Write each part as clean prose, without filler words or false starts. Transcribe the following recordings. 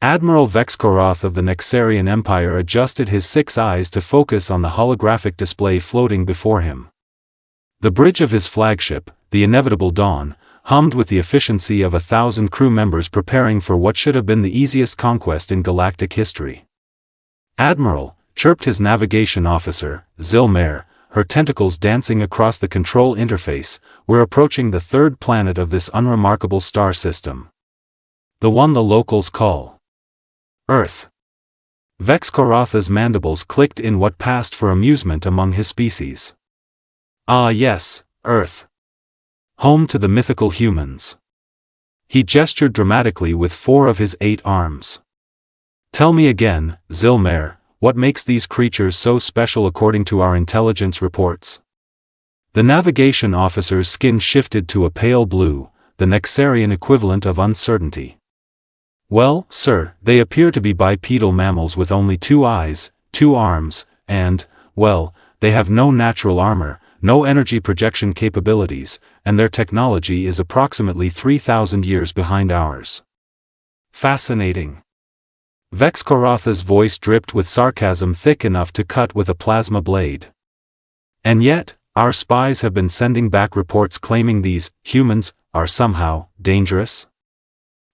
Admiral Vex-Korath of the Nexarian Empire adjusted his 6 eyes to focus on the holographic display floating before him. The bridge of his flagship, the inevitable Dawn, hummed with the efficiency of 1,000 crew members preparing for what should have been the easiest conquest in galactic history. "Admiral," chirped his navigation officer, Zilmer, her tentacles dancing across the control interface, "we're approaching the 3rd planet of this unremarkable star system. The one the locals call Earth." Vex-Korath's mandibles clicked in what passed for amusement among his species. "Ah yes, Earth. Home to the mythical humans." He gestured dramatically with 4 of his 8 arms. "Tell me again, Zilmer, what makes these creatures so special according to our intelligence reports?" The navigation officer's skin shifted to a pale blue, the Nexarian equivalent of uncertainty. "Well, sir, they appear to be bipedal mammals with only 2 eyes, 2 arms, and, well, they have no natural armor, no energy projection capabilities, and their technology is approximately 3,000 years behind ours." "Fascinating." Vex-Korath's voice dripped with sarcasm thick enough to cut with a plasma blade. "And yet, our spies have been sending back reports claiming these humans are somehow dangerous?"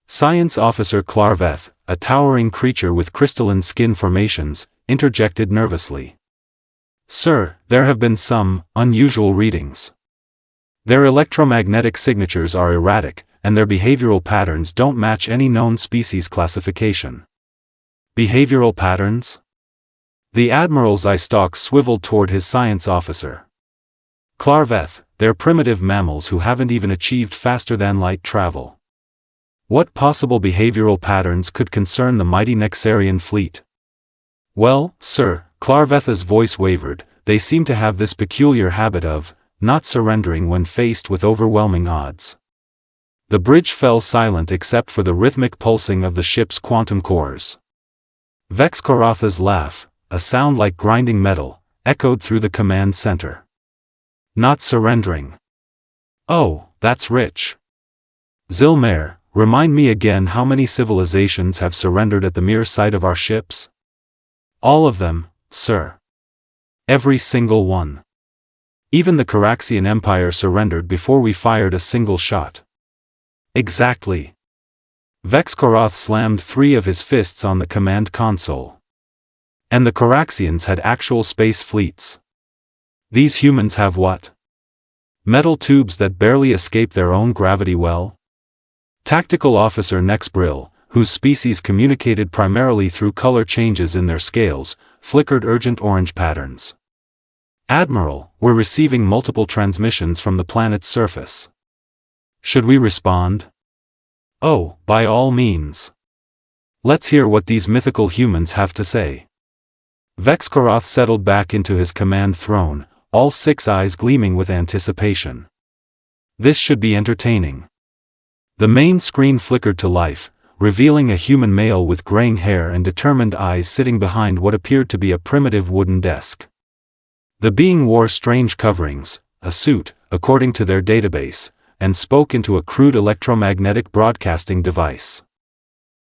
Science Officer Clarveth, a towering creature with crystalline skin formations, interjected nervously. "Sir, there have been some unusual readings. Their electromagnetic signatures are erratic, and their behavioral patterns don't match any known species classification." "Behavioral patterns?" The Admiral's eye stalk swiveled toward his science officer. "Clarveth, they're primitive mammals who haven't even achieved faster-than-light travel. What possible behavioral patterns could concern the mighty Nexarian fleet?" "Well, sir," Clarveth's voice wavered, "they seem to have this peculiar habit of not surrendering when faced with overwhelming odds." The bridge fell silent except for the rhythmic pulsing of the ship's quantum cores. Vex-Korath's laugh, a sound like grinding metal, echoed through the command center. "Not surrendering. Oh, that's rich. Zilmer, remind me again how many civilizations have surrendered at the mere sight of our ships?" "All of them, sir. Every single one. Even the Nexarian Empire surrendered before we fired a single shot." "Exactly." Vex-Korath slammed 3 of his fists on the command console. "And the Nexarians had actual space fleets. These humans have what? Metal tubes that barely escape their own gravity well?" Tactical Officer Nexbrill, whose species communicated primarily through color changes in their scales, flickered urgent orange patterns. "Admiral, we're receiving multiple transmissions from the planet's surface. Should we respond?" "Oh, by all means. Let's hear what these mythical humans have to say." Vex-Korath settled back into his command throne, all 6 eyes gleaming with anticipation. This should be entertaining. The main screen flickered to life, revealing a human male with graying hair and determined eyes sitting behind what appeared to be a primitive wooden desk. The being wore strange coverings, a suit, according to their database, and spoke into a crude electromagnetic broadcasting device.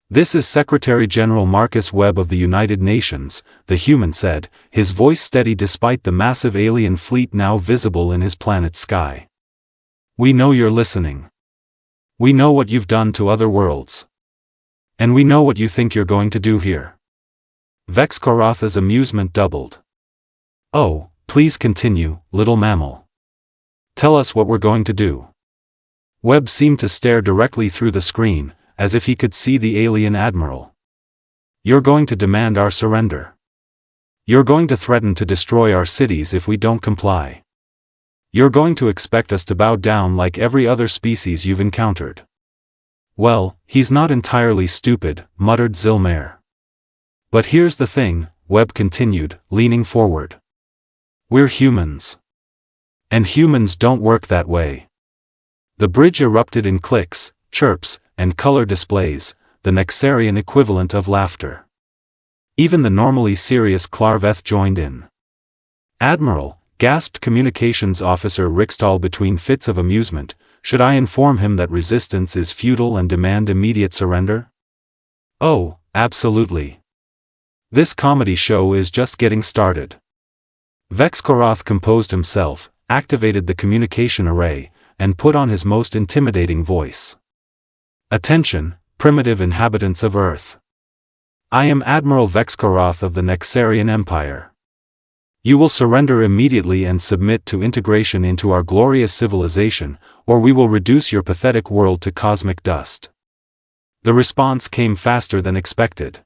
"This is Secretary General Marcus Webb of the United Nations," the human said, his voice steady despite the massive alien fleet now visible in his planet's sky. "We know you're listening. We know what you've done to other worlds. And we know what you think you're going to do here." Vex-Korath's amusement doubled. "Oh, please continue, little mammal. Tell us what we're going to do." Webb seemed to stare directly through the screen, as if he could see the alien admiral. "You're going to demand our surrender. You're going to threaten to destroy our cities if we don't comply. You're going to expect us to bow down like every other species you've encountered." "Well, he's not entirely stupid," muttered Zilmer. "But here's the thing," Webb continued, leaning forward. "We're humans. And humans don't work that way." The bridge erupted in clicks, chirps, and color displays, the Nexarian equivalent of laughter. Even the normally serious Clarveth joined in. "Admiral," gasped Communications Officer Rixtal between fits of amusement, "should I inform him that resistance is futile and demand immediate surrender?" "Oh, absolutely. This comedy show is just getting started. Vex-Korath composed himself, activated the communication array, and put on his most intimidating voice. Attention, primitive inhabitants of Earth. I am Admiral Vex-Korath of the Nexarian Empire. You will surrender immediately and submit to integration into our glorious civilization, or we will reduce your pathetic world to cosmic dust. The response came faster than expected.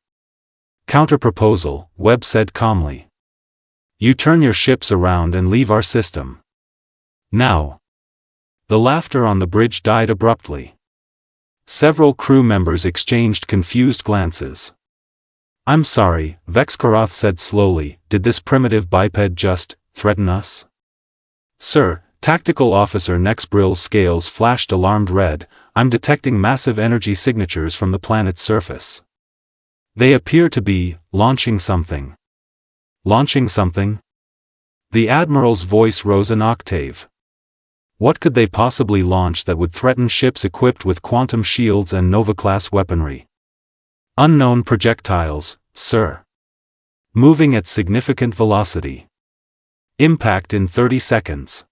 Counterproposal, Webb said calmly. You turn your ships around and leave our system. Now. The laughter on the bridge died abruptly. Several crew members exchanged confused glances. I'm sorry, Vex-Korath said slowly, did this primitive biped just threaten us? Sir, Tactical Officer Nexbril's scales flashed alarmed red, I'm detecting massive energy signatures from the planet's surface. They appear to be launching something. Launching something? The Admiral's voice rose an octave. What could they possibly launch that would threaten ships equipped with quantum shields and Nova-class weaponry? Unknown projectiles, sir. Moving at significant velocity. Impact in 30 seconds.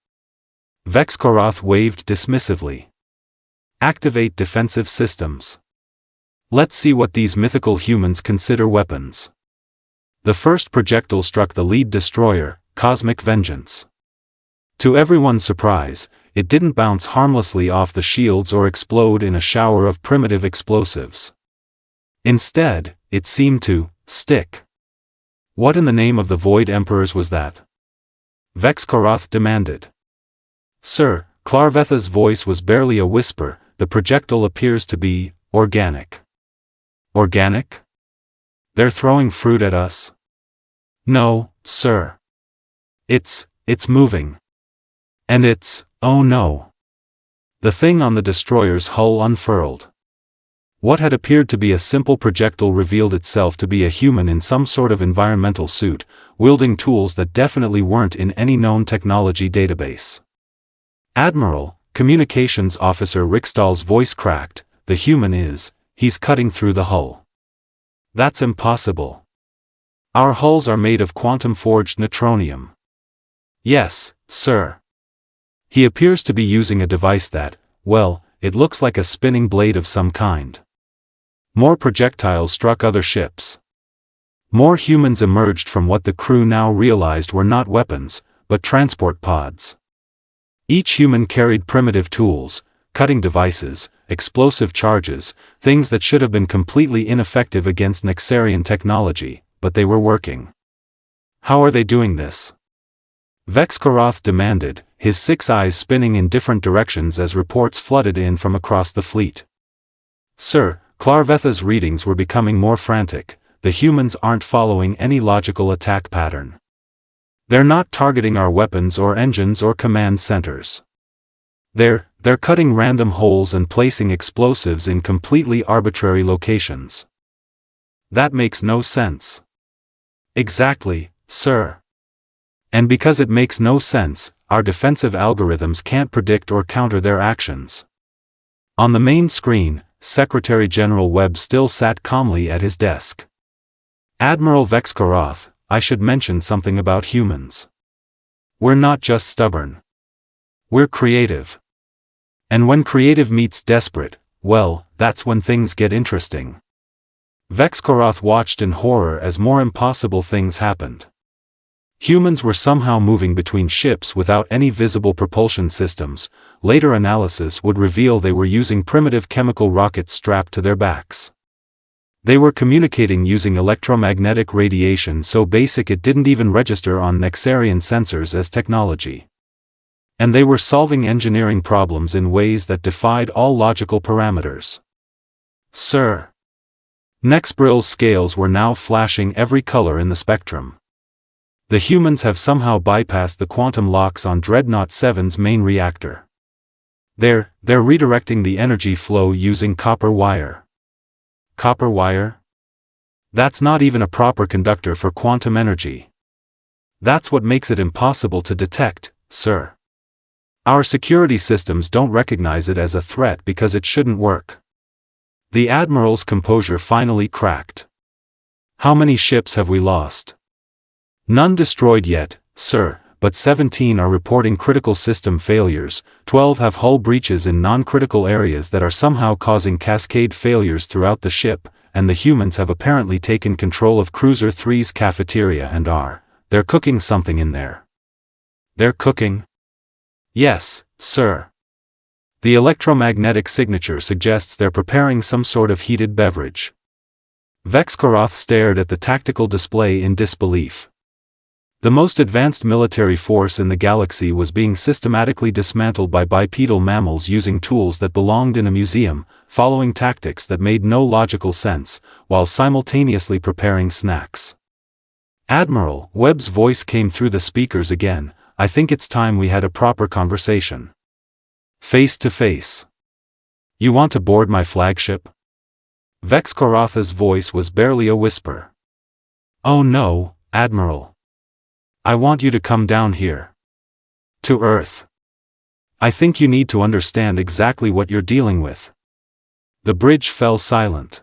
Vex-Korath waved dismissively. Activate defensive systems. Let's see what these mythical humans consider weapons. The first projectile struck the lead destroyer, Cosmic Vengeance. To everyone's surprise, it didn't bounce harmlessly off the shields or explode in a shower of primitive explosives. Instead, it seemed to stick. What in the name of the Void Emperors was that? Vex-Korath demanded. Sir, Klarvetha's voice was barely a whisper, the projectile appears to be organic. Organic? They're throwing fruit at us? No, sir. It's moving. And oh no. The thing on the destroyer's hull unfurled. What had appeared to be a simple projectile revealed itself to be a human in some sort of environmental suit, wielding tools that definitely weren't in any known technology database. Admiral, Communications Officer Rickstall's voice cracked, the human he's cutting through the hull. That's impossible. Our hulls are made of quantum-forged neutronium. Yes, sir. He appears to be using a device that, well, it looks like a spinning blade of some kind. More projectiles struck other ships. More humans emerged from what the crew now realized were not weapons, but transport pods. Each human carried primitive tools, cutting devices, explosive charges, things that should have been completely ineffective against Nexarian technology, but they were working. How are they doing this? Vex-Korath demanded, his 6 eyes spinning in different directions as reports flooded in from across the fleet. Sir, Klarvetha's readings were becoming more frantic, the humans aren't following any logical attack pattern. They're not targeting our weapons or engines or command centers. They're cutting random holes and placing explosives in completely arbitrary locations. That makes no sense. Exactly, sir. And because it makes no sense, our defensive algorithms can't predict or counter their actions. On the main screen, Secretary General Webb still sat calmly at his desk. Admiral Vex-Korath, I should mention something about humans. We're not just stubborn. We're creative. And when creative meets desperate, well, that's when things get interesting. Vex-Korath watched in horror as more impossible things happened. Humans were somehow moving between ships without any visible propulsion systems. Later analysis would reveal they were using primitive chemical rockets strapped to their backs. They were communicating using electromagnetic radiation so basic it didn't even register on Nexarian sensors as technology. And they were solving engineering problems in ways that defied all logical parameters. Sir. Nexbril's scales were now flashing every color in the spectrum. The humans have somehow bypassed the quantum locks on Dreadnought 7's main reactor. They're redirecting the energy flow using copper wire. Copper wire? That's not even a proper conductor for quantum energy. That's what makes it impossible to detect, sir. Our security systems don't recognize it as a threat because it shouldn't work. The Admiral's composure finally cracked. How many ships have we lost? None destroyed yet, sir, but 17 are reporting critical system failures, 12 have hull breaches in non-critical areas that are somehow causing cascade failures throughout the ship, and the humans have apparently taken control of Cruiser 3's cafeteria and they're cooking something in there. They're cooking? Yes, sir. The electromagnetic signature suggests they're preparing some sort of heated beverage. Vex-Korath stared at the tactical display in disbelief. The most advanced military force in the galaxy was being systematically dismantled by bipedal mammals using tools that belonged in a museum, following tactics that made no logical sense, while simultaneously preparing snacks. Admiral, Webb's voice came through the speakers again. I think it's time we had a proper conversation. Face to face. You want to board my flagship? Vex-Korath's voice was barely a whisper. Oh no, Admiral. I want you to come down here. To Earth. I think you need to understand exactly what you're dealing with. The bridge fell silent.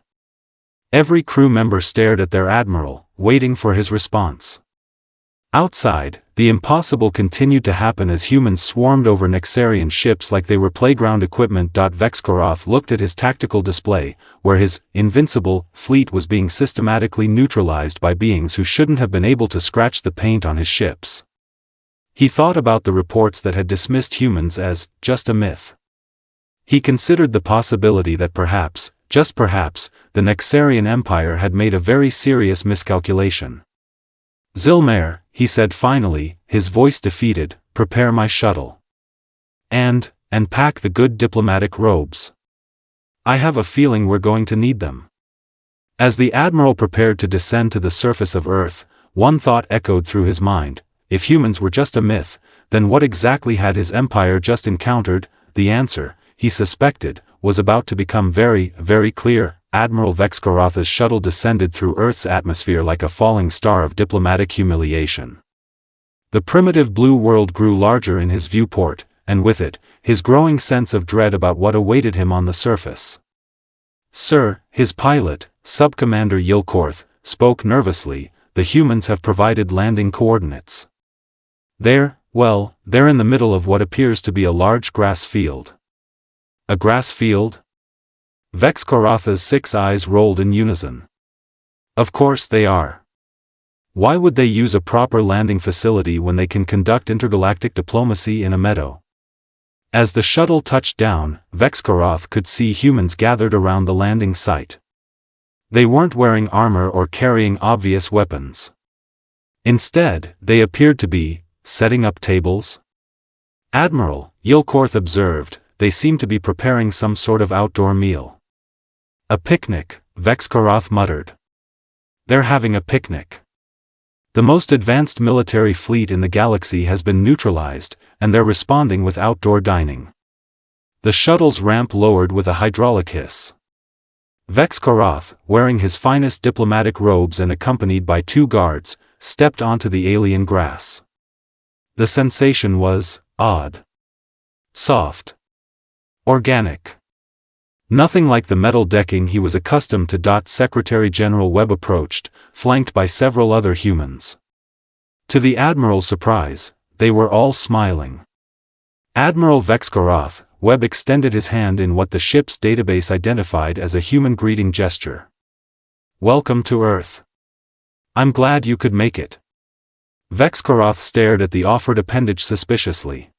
Every crew member stared at their admiral, waiting for his response. Outside, the impossible continued to happen as humans swarmed over Nexarian ships like they were playground equipment. Vex-Korath looked at his tactical display, where his invincible fleet was being systematically neutralized by beings who shouldn't have been able to scratch the paint on his ships. He thought about the reports that had dismissed humans as just a myth. He considered the possibility that perhaps, just perhaps, the Nexarian Empire had made a very serious miscalculation. Zilmer, he said finally, his voice defeated, prepare my shuttle. And pack the good diplomatic robes. I have a feeling we're going to need them. As the Admiral prepared to descend to the surface of Earth, one thought echoed through his mind. If humans were just a myth, then what exactly had his empire just encountered? The answer, he suspected, was about to become very, very clear. Admiral Vex-Korath's shuttle descended through Earth's atmosphere like a falling star of diplomatic humiliation. The primitive blue world grew larger in his viewport, and with it, his growing sense of dread about what awaited him on the surface. Sir, his pilot, Subcommander Yilkorth, spoke nervously, the humans have provided landing coordinates. They're in the middle of what appears to be a large grass field. A grass field? Vex-Korath's 6 eyes rolled in unison. Of course they are. Why would they use a proper landing facility when they can conduct intergalactic diplomacy in a meadow? As the shuttle touched down, Vex-Korath could see humans gathered around the landing site. They weren't wearing armor or carrying obvious weapons. Instead, they appeared to be setting up tables. Admiral, Yilkorth observed, they seem to be preparing some sort of outdoor meal. A picnic, Vex-Korath muttered. They're having a picnic. The most advanced military fleet in the galaxy has been neutralized, and they're responding with outdoor dining. The shuttle's ramp lowered with a hydraulic hiss. Vex-Korath, wearing his finest diplomatic robes and accompanied by 2 guards, stepped onto the alien grass. The sensation was odd. Soft. Organic. Nothing like the metal decking he was accustomed to. Secretary General Webb approached, flanked by several other humans. To the Admiral's surprise, they were all smiling. Admiral Vex-Korath, Webb extended his hand in what the ship's database identified as a human greeting gesture. Welcome to Earth. I'm glad you could make it. Vex-Korath stared at the offered appendage suspiciously.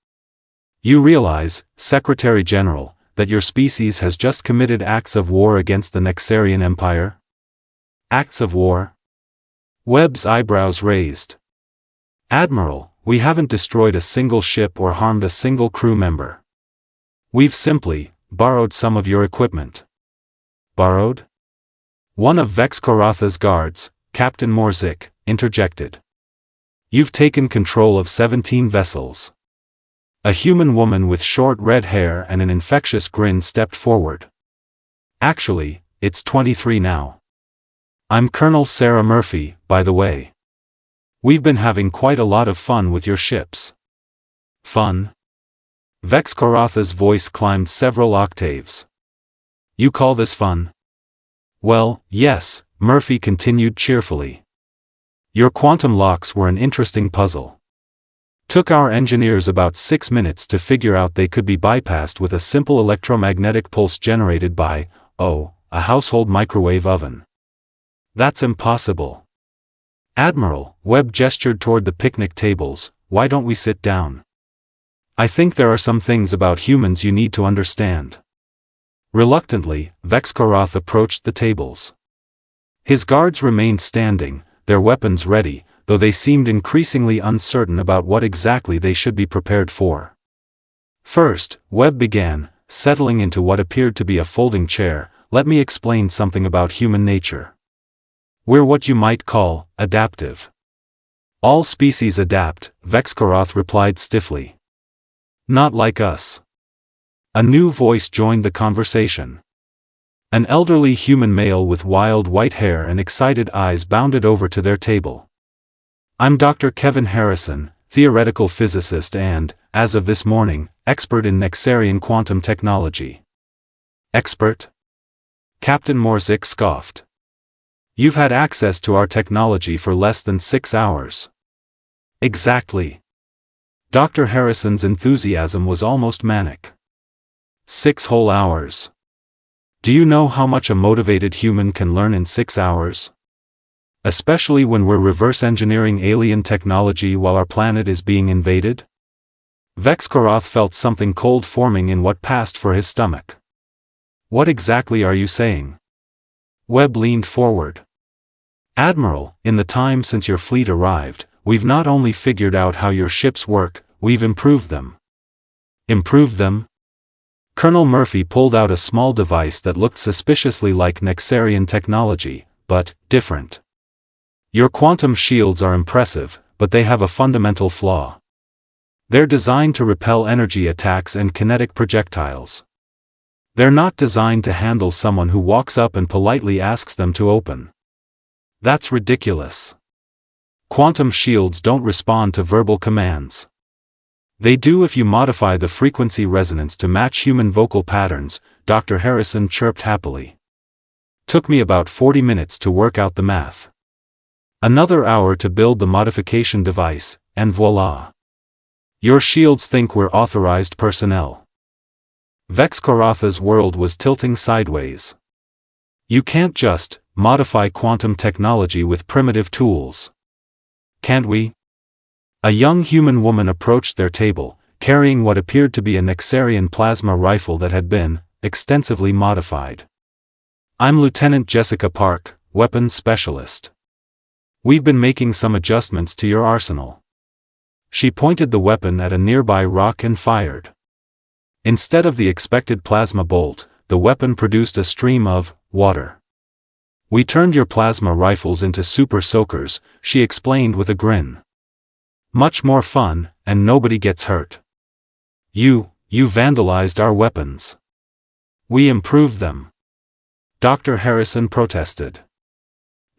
You realize, Secretary General, that your species has just committed acts of war against the Nexarian Empire? Acts of war? Webb's eyebrows raised. Admiral, we haven't destroyed a single ship or harmed a single crew member. We've simply borrowed some of your equipment. Borrowed? One of Vex-Korath's guards, Captain Morzik, interjected. You've taken control of 17 vessels. A human woman with short red hair and an infectious grin stepped forward. Actually, it's 23 now. I'm Colonel Sarah Murphy, by the way. We've been having quite a lot of fun with your ships. Fun? Vex-Korath's voice climbed several octaves. You call this fun? Well, yes, Murphy continued cheerfully. Your quantum locks were an interesting puzzle. Took our engineers about 6 minutes to figure out they could be bypassed with a simple electromagnetic pulse generated by, a household microwave oven. That's impossible. Admiral, Webb gestured toward the picnic tables, why don't we sit down? I think there are some things about humans you need to understand. Reluctantly, Vex-Korath approached the tables. His guards remained standing, their weapons ready, though they seemed increasingly uncertain about what exactly they should be prepared for. First, Webb began, settling into what appeared to be a folding chair. Let me explain something about human nature. We're what you might call adaptive. All species adapt, Vex-Korath replied stiffly. Not like us. A new voice joined the conversation. An elderly human male with wild white hair and excited eyes bounded over to their table. I'm Dr. Kevin Harrison, theoretical physicist and, as of this morning, expert in Nexarian quantum technology. Expert? Captain Morzik scoffed. You've had access to our technology for less than 6 hours. Exactly. Dr. Harrison's enthusiasm was almost manic. 6 whole hours. Do you know how much a motivated human can learn in 6 hours? Especially when we're reverse engineering alien technology while our planet is being invaded? Vex-Korath felt something cold forming in what passed for his stomach. What exactly are you saying? Webb leaned forward. Admiral, in the time since your fleet arrived, we've not only figured out how your ships work, we've improved them. Improved them? Colonel Murphy pulled out a small device that looked suspiciously like Nexarian technology, but different. Your quantum shields are impressive, but they have a fundamental flaw. They're designed to repel energy attacks and kinetic projectiles. They're not designed to handle someone who walks up and politely asks them to open. That's ridiculous. Quantum shields don't respond to verbal commands. They do if you modify the frequency resonance to match human vocal patterns, Dr. Harrison chirped happily. Took me about 40 minutes to work out the math. Another hour to build the modification device, and voila. Your shields think we're authorized personnel. Vex-Korath's world was tilting sideways. You can't just modify quantum technology with primitive tools. Can't we? A young human woman approached their table, carrying what appeared to be a Nexarian plasma rifle that had been extensively modified. I'm Lieutenant Jessica Park, weapons specialist. We've been making some adjustments to your arsenal. She pointed the weapon at a nearby rock and fired. Instead of the expected plasma bolt, the weapon produced a stream of water. We turned your plasma rifles into super soakers, she explained with a grin. Much more fun, and nobody gets hurt. You vandalized our weapons. We improved them. Dr. Harrison protested.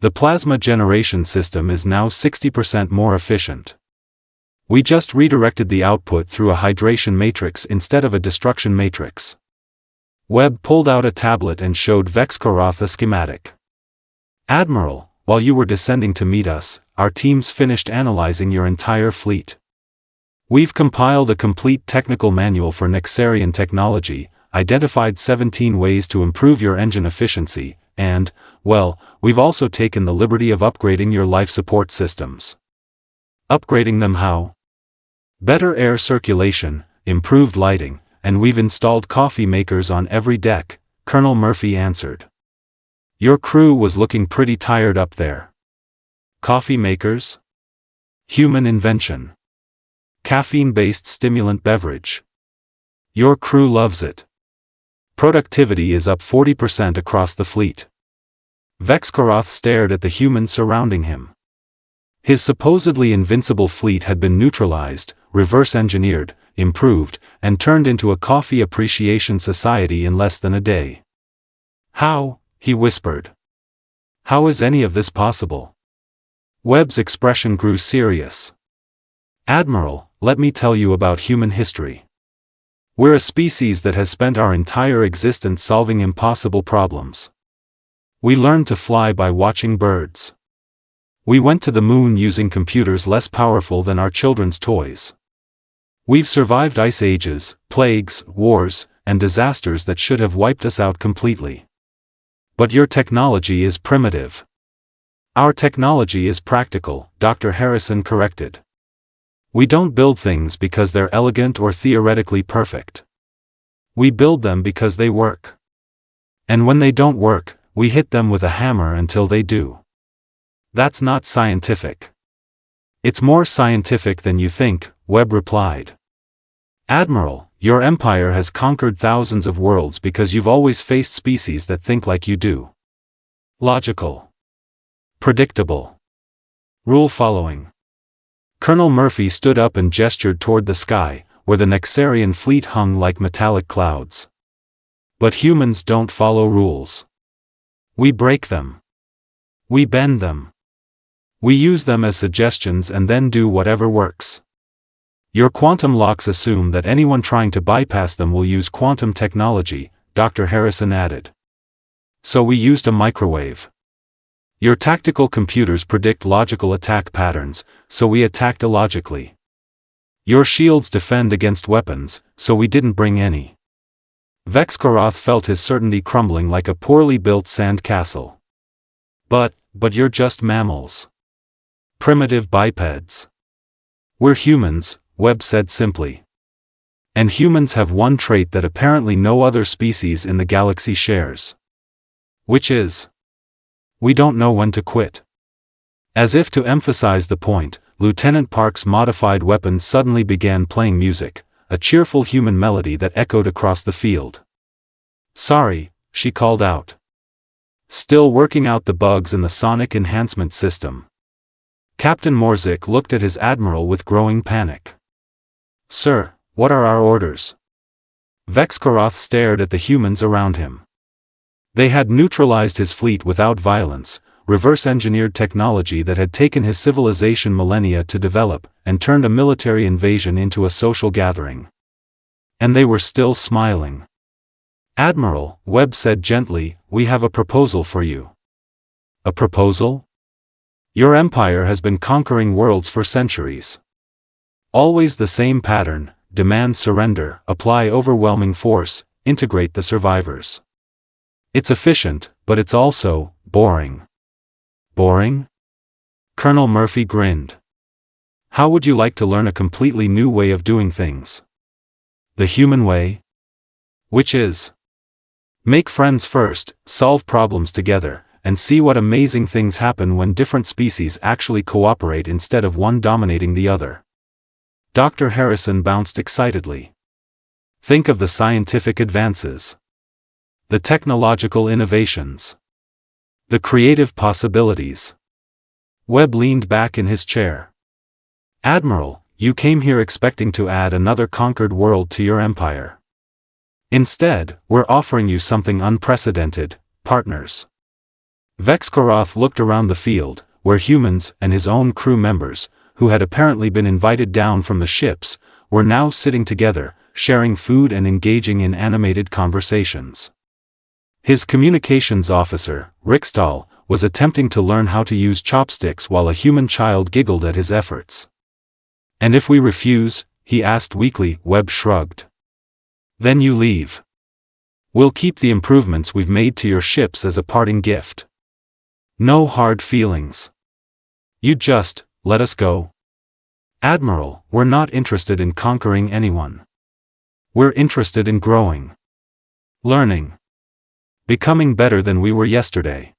The plasma generation system is now 60% more efficient. We just redirected the output through a hydration matrix instead of a destruction matrix. Webb pulled out a tablet and showed Vex-Korath a schematic. Admiral, while you were descending to meet us, our teams finished analyzing your entire fleet. We've compiled a complete technical manual for Nexarian technology, identified 17 ways to improve your engine efficiency, and, well, we've also taken the liberty of upgrading your life support systems. Upgrading them how? Better air circulation, improved lighting, and we've installed coffee makers on every deck, Colonel Murphy answered. Your crew was looking pretty tired up there. Coffee makers? Human invention. Caffeine-based stimulant beverage. Your crew loves it. Productivity is up 40% across the fleet. Vex-Korath stared at the humans surrounding him. His supposedly invincible fleet had been neutralized, reverse-engineered, improved, and turned into a coffee appreciation society in less than a day. How? He whispered. How is any of this possible? Webb's expression grew serious. Admiral, let me tell you about human history. We're a species that has spent our entire existence solving impossible problems. We learned to fly by watching birds. We went to the moon using computers less powerful than our children's toys. We've survived ice ages, plagues, wars, and disasters that should have wiped us out completely. But your technology is primitive. Our technology is practical, Dr. Harrison corrected. We don't build things because they're elegant or theoretically perfect. We build them because they work. And when they don't work, we hit them with a hammer until they do. That's not scientific. It's more scientific than you think, Webb replied. Admiral, your empire has conquered thousands of worlds because you've always faced species that think like you do. Logical. Predictable. Rule-following. Colonel Murphy stood up and gestured toward the sky, where the Nexarian fleet hung like metallic clouds. But humans don't follow rules. We break them. We bend them. We use them as suggestions and then do whatever works. Your quantum locks assume that anyone trying to bypass them will use quantum technology, Dr. Harrison added. So we used a microwave. Your tactical computers predict logical attack patterns, so we attacked illogically. Your shields defend against weapons, so we didn't bring any. Vex-Korath felt his certainty crumbling like a poorly built sand castle. But you're just mammals. Primitive bipeds. We're humans, Webb said simply. And humans have one trait that apparently no other species in the galaxy shares. Which is, we don't know when to quit. As if to emphasize the point, Lieutenant Park's modified weapons suddenly began playing music, a cheerful human melody that echoed across the field. Sorry, she called out. Still working out the bugs in the sonic enhancement system. Captain Morzik looked at his admiral with growing panic. Sir, what are our orders? Vex-Korath stared at the humans around him. They had neutralized his fleet without violence, reverse-engineered technology that had taken his civilization millennia to develop, and turned a military invasion into a social gathering. And they were still smiling. Admiral, Webb said gently, we have a proposal for you. A proposal? Your empire has been conquering worlds for centuries. Always the same pattern: demand surrender, apply overwhelming force, integrate the survivors. It's efficient, but it's also boring. Boring? Colonel Murphy grinned. How would you like to learn a completely new way of doing things? The human way? Which is, make friends first, solve problems together, and see what amazing things happen when different species actually cooperate instead of one dominating the other. Dr. Harrison bounced excitedly. Think of the scientific advances. The technological innovations. The creative possibilities. Webb leaned back in his chair. Admiral, you came here expecting to add another conquered world to your empire. Instead, we're offering you something unprecedented: partners. Vex-Korath looked around the field, where humans and his own crew members, who had apparently been invited down from the ships, were now sitting together, sharing food and engaging in animated conversations. His communications officer, Rickstall, was attempting to learn how to use chopsticks while a human child giggled at his efforts. And if we refuse? He asked weakly. Webb shrugged. Then you leave. We'll keep the improvements we've made to your ships as a parting gift. No hard feelings. You just let us go. Admiral, we're not interested in conquering anyone. We're interested in growing. Learning. Becoming better than we were yesterday.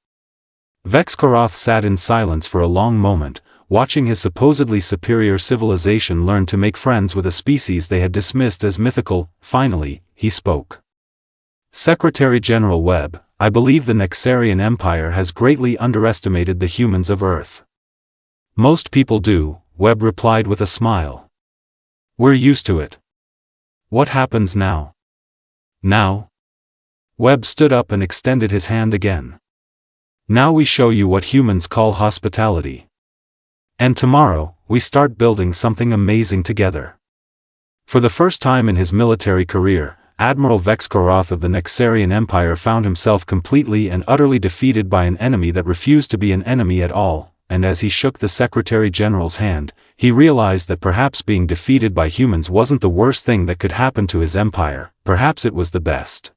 Vex-Korath sat in silence for a long moment, watching his supposedly superior civilization learn to make friends with a species they had dismissed as mythical. Finally, he spoke. Secretary General Webb, I believe the Nexarian Empire has greatly underestimated the humans of Earth. Most people do, Webb replied with a smile. We're used to it. What happens now? Now? Webb stood up and extended his hand again. Now we show you what humans call hospitality. And tomorrow, we start building something amazing together. For the first time in his military career, Admiral Vex-Korath of the Nexarian Empire found himself completely and utterly defeated by an enemy that refused to be an enemy at all, and as he shook the Secretary General's hand, he realized that perhaps being defeated by humans wasn't the worst thing that could happen to his empire, perhaps it was the best.